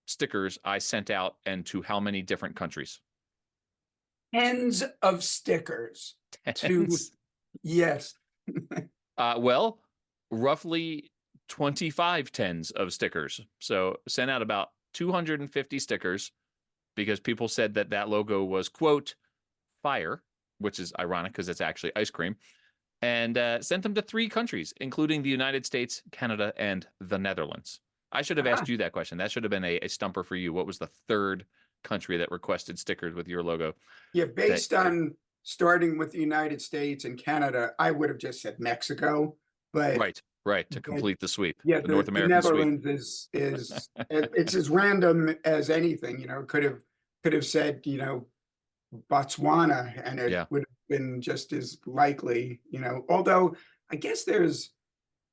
stickers I sent out and to how many different countries? Tens of stickers. Tens? Yes. Well, roughly 25 tens of stickers. So sent out about 250 stickers because people said that logo was, quote, fire, which is ironic because it's actually ice cream, and sent them to 3 countries, including the United States, Canada, and the Netherlands. I should have asked you that question. That should have been a stumper for you. What was the 3rd country that requested stickers with your logo? Yeah, based on starting with the United States and Canada, I would have just said Mexico, but Right, to complete the sweep. yeah, the North the American sweep. Netherlands is it's as random as anything. Could have said Botswana, and it would have been just as likely. Although I guess there's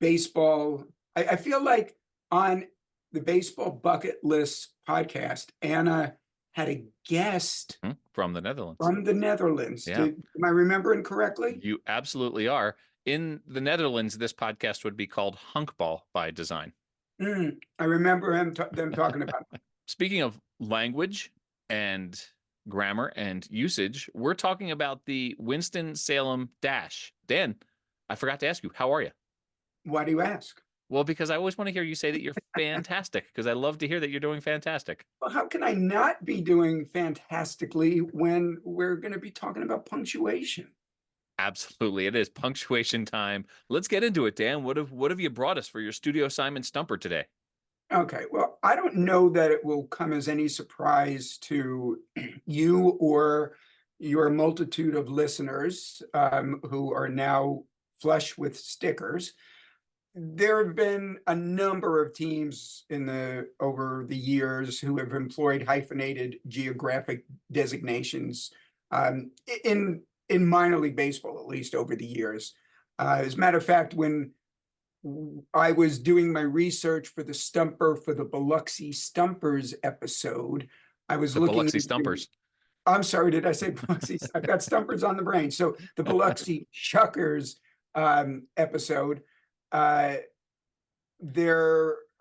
baseball. I feel like on the Baseball Bucket List podcast, Anna had a guest from the Netherlands. Yeah. Am I remembering correctly? You absolutely are. In the Netherlands, this podcast would be called Hunkball by Design. I remember them talking about it. Speaking of language and grammar and usage, we're talking about the Winston-Salem Dash. Dan, I forgot to ask you, how are you? Why do you ask? Well, because I always want to hear you say that you're fantastic, because I love to hear that you're doing fantastic. Well, how can I not be doing fantastically when we're going to be talking about punctuation? Absolutely. It is punctuation time. Let's get into it, Dan. What have you brought us for your Studio Simon Stumper today? Okay, well, I don't know that it will come as any surprise to you or your multitude of listeners who are now flush with stickers. There have been a number of teams over the years who have employed hyphenated geographic designations in minor league baseball, at least over the years. As a matter of fact, when I was doing my research for the stumper for the Biloxi Stumpers episode, I was looking Biloxi into, Stumpers. I'm sorry, did I say Biloxi? I've got Stumpers on the brain. So the Biloxi Shuckers episode, I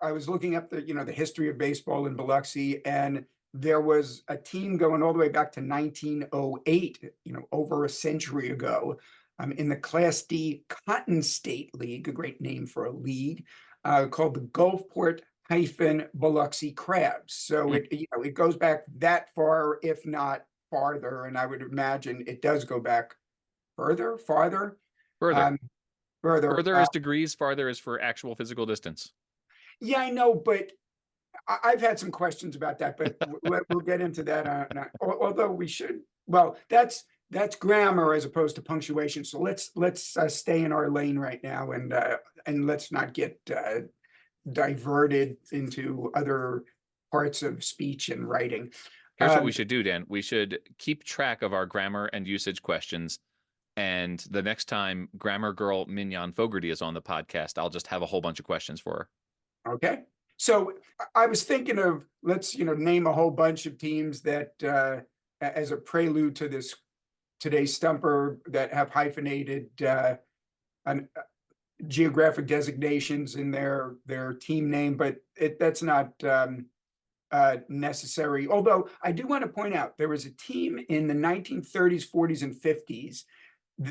was looking up the history of baseball in Biloxi, and there was a team going all the way back to 1908, over a century ago, in the Class D Cotton State League, a great name for a league, called the Gulfport-Biloxi Crabs. So it goes back that far, if not farther, and I would imagine it does go back farther. Further Further is degrees, farther is for actual physical distance. Yeah, I know, but I've had some questions about that, but we'll get into that. Although we should, well, that's grammar as opposed to punctuation. So let's stay in our lane right now, and let's not get diverted into other parts of speech and writing. Here's what we should do, Dan. We should keep track of our grammar and usage questions. And the next time grammar girl Mignon Fogarty is on the podcast, I'll just have a whole bunch of questions for her. Okay. So I was thinking of, let's, name a whole bunch of teams that, as a prelude to today's stumper, that have hyphenated geographic designations in their team name, but that's not necessary. Although I do want to point out, there was a team in the 1930s, 40s, and 50s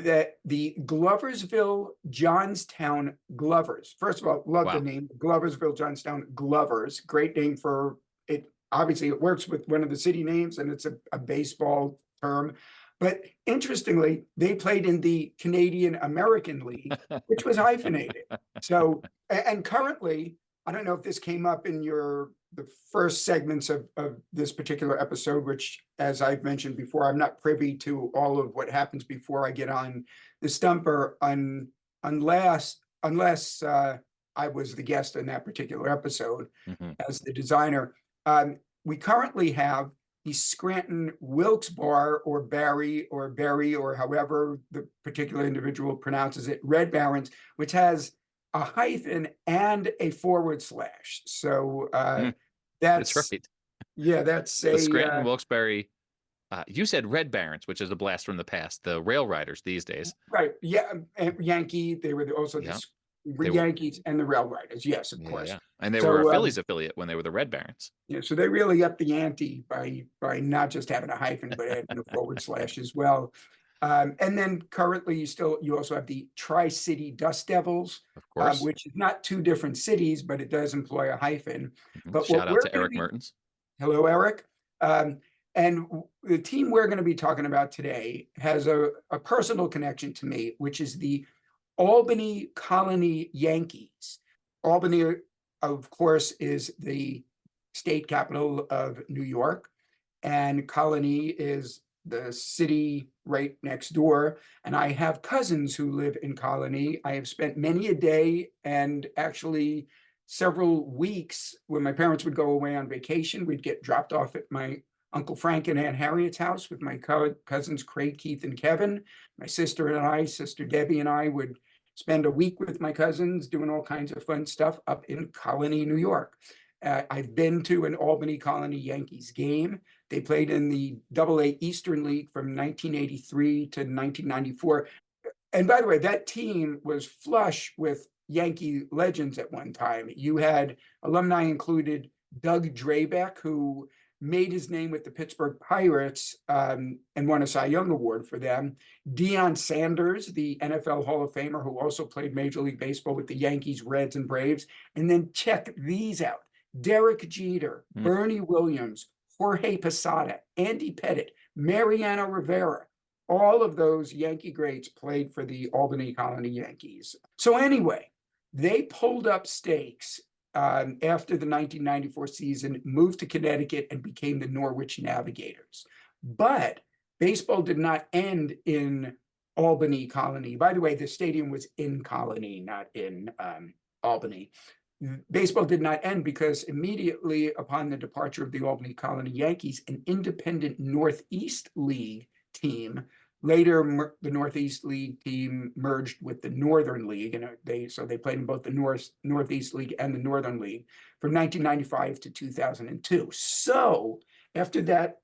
that the Gloversville-Johnstown Glovers. First of all, love the Wow. name, Gloversville-Johnstown Glovers. Great name for it. Obviously, it works with one of the city names, and it's a baseball term. But interestingly, they played in the Canadian American League, which was hyphenated. So, and currently, I don't know if this came up in the first segments of this particular episode, which, as I've mentioned before, I'm not privy to all of what happens before I get on the stumper, unless I was the guest in that particular episode as the designer. We currently have the Scranton Wilkes Bar, or Barry or Berry, or however the particular individual pronounces it, Red Barons, which has a hyphen and a / So That's that's right. yeah, that's The a Scranton Wilkes-Barre. You said Red Barons, which is a blast from the past. The Rail Riders these days. right. Yeah, and Yankee. They were also Yeah. the They were- Yankees and the Rail Riders. Yes, of Yeah, course. yeah. And they So, were a Phillies affiliate when they were the Red Barons. Yeah, so they really upped the ante by not just having a hyphen, but adding a / as well. And then currently you also have the Tri-City Dust Devils, Of course. which is not two different cities, but it does employ a hyphen. But Shout what out we're to gonna Eric be- Mertens. Hello, Eric. And the team we're going to be talking about today has a personal connection to me, which is the Albany Colony Yankees. Albany, of course, is the state capital of New York, and Colony is the city right next door. And I have cousins who live in Colony. I have spent many a day and actually several weeks when my parents would go away on vacation. We'd get dropped off at my Uncle Frank and Aunt Harriet's house with my cousins Craig, Keith, and Kevin. My sister and I, Sister Debbie and I, would spend a week with my cousins doing all kinds of fun stuff up in Colony, New York. I've been to an Albany Colony Yankees game. They played in the AA Eastern League from 1983 to 1994. And by the way, that team was flush with Yankee legends at one time. You had alumni included Doug Drabeck, who made his name with the Pittsburgh Pirates and won a Cy Young Award for them. Deion Sanders, the NFL Hall of Famer, who also played Major League Baseball with the Yankees, Reds, and Braves. And then check these out: Derek Jeter, Bernie Williams, Jorge Posada, Andy Pettitte, Mariano Rivera. All of those Yankee greats played for the Albany Colony Yankees. So anyway, they pulled up stakes after the 1994 season, moved to Connecticut, and became the Norwich Navigators. But baseball did not end in Albany Colony. By the way, the stadium was in Colony, not in Albany. Baseball did not end because immediately upon the departure of the Albany Colony Yankees, an independent Northeast League team, later the Northeast League team merged with the Northern League, and they played in both the Northeast League and the Northern League from 1995 to 2002. So after that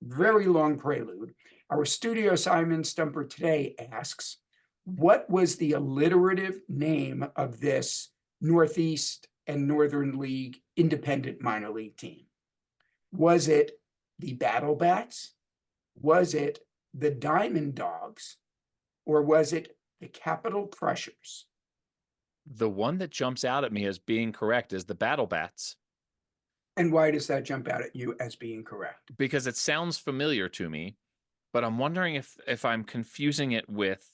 very long prelude, our studio Simon Stumper today asks, what was the alliterative name of this Northeast and Northern League independent minor league team? Was it the Battle Bats? Was it the Diamond Dogs? Or was it the Capital Crushers? The one that jumps out at me as being correct is the Battle Bats. And why does that jump out at you as being correct? Because it sounds familiar to me, but I'm wondering if I'm confusing it with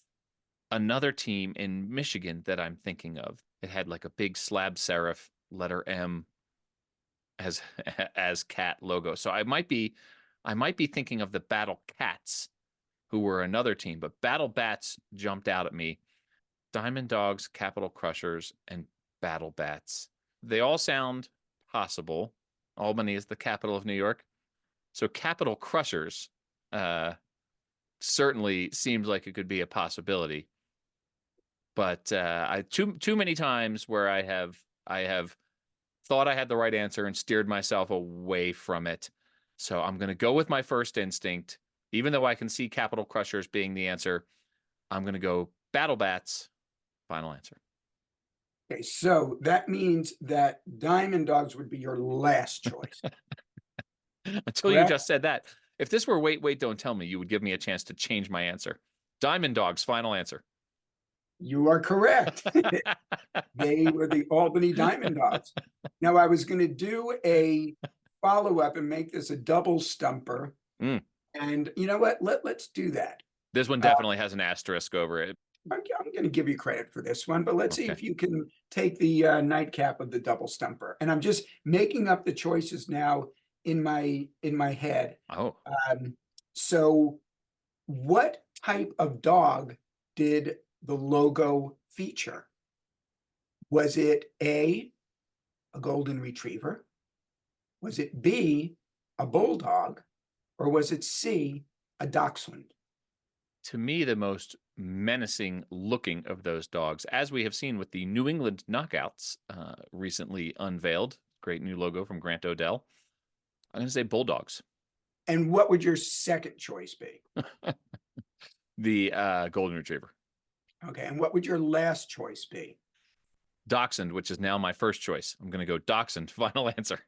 another team in Michigan that I'm thinking of. It had like a big slab serif letter M as cat logo. So I might be thinking of the Battle Cats, who were another team, but Battle Bats jumped out at me. Diamond Dogs, Capital Crushers, and Battle Bats. They all sound possible. Albany is the capital of New York. So Capital Crushers certainly seems like it could be a possibility. But too many times where I have thought I had the right answer and steered myself away from it. So I'm going to go with my first instinct. Even though I can see Capital Crushers being the answer, I'm going to go Battle Bats. Final answer. Okay, so that means that Diamond Dogs would be your last choice. Until you just said that. If this were Wait, Wait, Don't Tell Me, you would give me a chance to change my answer. Diamond Dogs, final answer. You are correct. They were the Albany Diamond Dogs. Now, I was going to do a follow-up and make this a double stumper. Mm. And you know what? Let's do that. This one definitely has an asterisk over it. I'm going to give you credit for this one, but let's see Okay. if you can take the nightcap of the double stumper. And I'm just making up the choices now in my head. Oh, So what type of dog did the logo feature? Was it A, a golden retriever? Was it B, a bulldog? Or was it C, a dachshund? to me, the most menacing looking of those dogs, as we have seen with the New England Knockouts recently unveiled. Great new logo from Grant Odell. I'm going to say Bulldogs. And what would your second choice be? The Golden Retriever. Okay, and what would your last choice be? Dachshund, which is now my first choice. I'm going to go Dachshund. Final answer.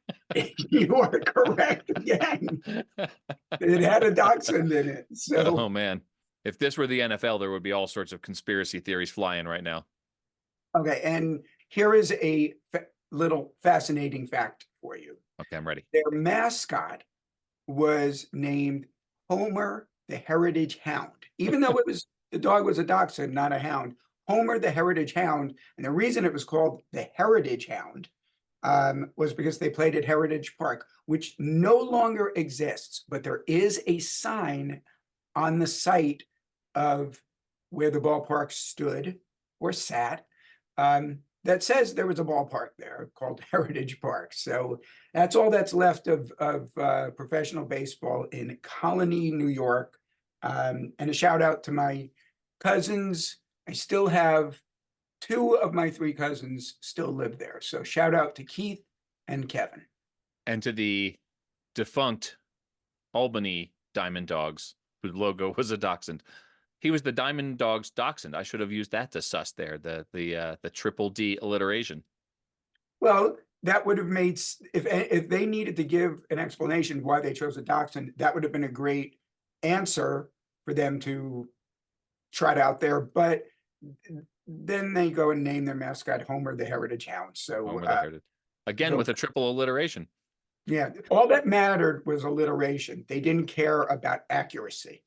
You are correct again. It had a dachshund in it. So, Oh, man. If this were the NFL, there would be all sorts of conspiracy theories flying right now. okay, and here is a little fascinating fact for you. Okay, I'm ready. Their mascot was named Homer the Heritage Hound, even though the dog was a dachshund, not a hound. Homer the Heritage Hound, and the reason it was called the Heritage Hound was because they played at Heritage Park, which no longer exists, but there is a sign on the site of where the ballpark stood or sat that says there was a ballpark there called Heritage Park. So that's all that's left of professional baseball in Colony, New York. And a shout out to my cousins. I still have 2 of my 3 cousins still live there. So shout out to Keith and Kevin. And to the defunct Albany Diamond Dogs, whose logo was a dachshund. He was the Diamond Dogs dachshund. I should have used that to suss there, the triple D alliteration. Well, that would have made, if they needed to give an explanation why they chose a dachshund, that would have been a great answer for them to trot out there. But then they go and name their mascot Homer the Heritage Hound. So Homer the Heritage. Again, with a triple alliteration. yeah, all that mattered was alliteration. They didn't care about accuracy.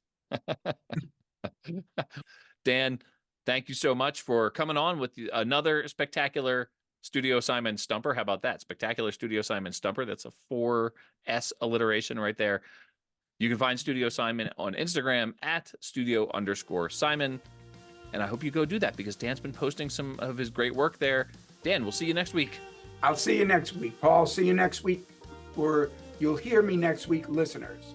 Dan, thank you so much for coming on with another spectacular Studio Simon Stumper. How about that? Spectacular Studio Simon Stumper. That's a 4S alliteration right there. You can find Studio Simon on Instagram at @studio_Simon. And I hope you go do that because Dan's been posting some of his great work there. Dan, we'll see you next week. I'll see you next week. Paul, see you next week, or you'll hear me next week, listeners.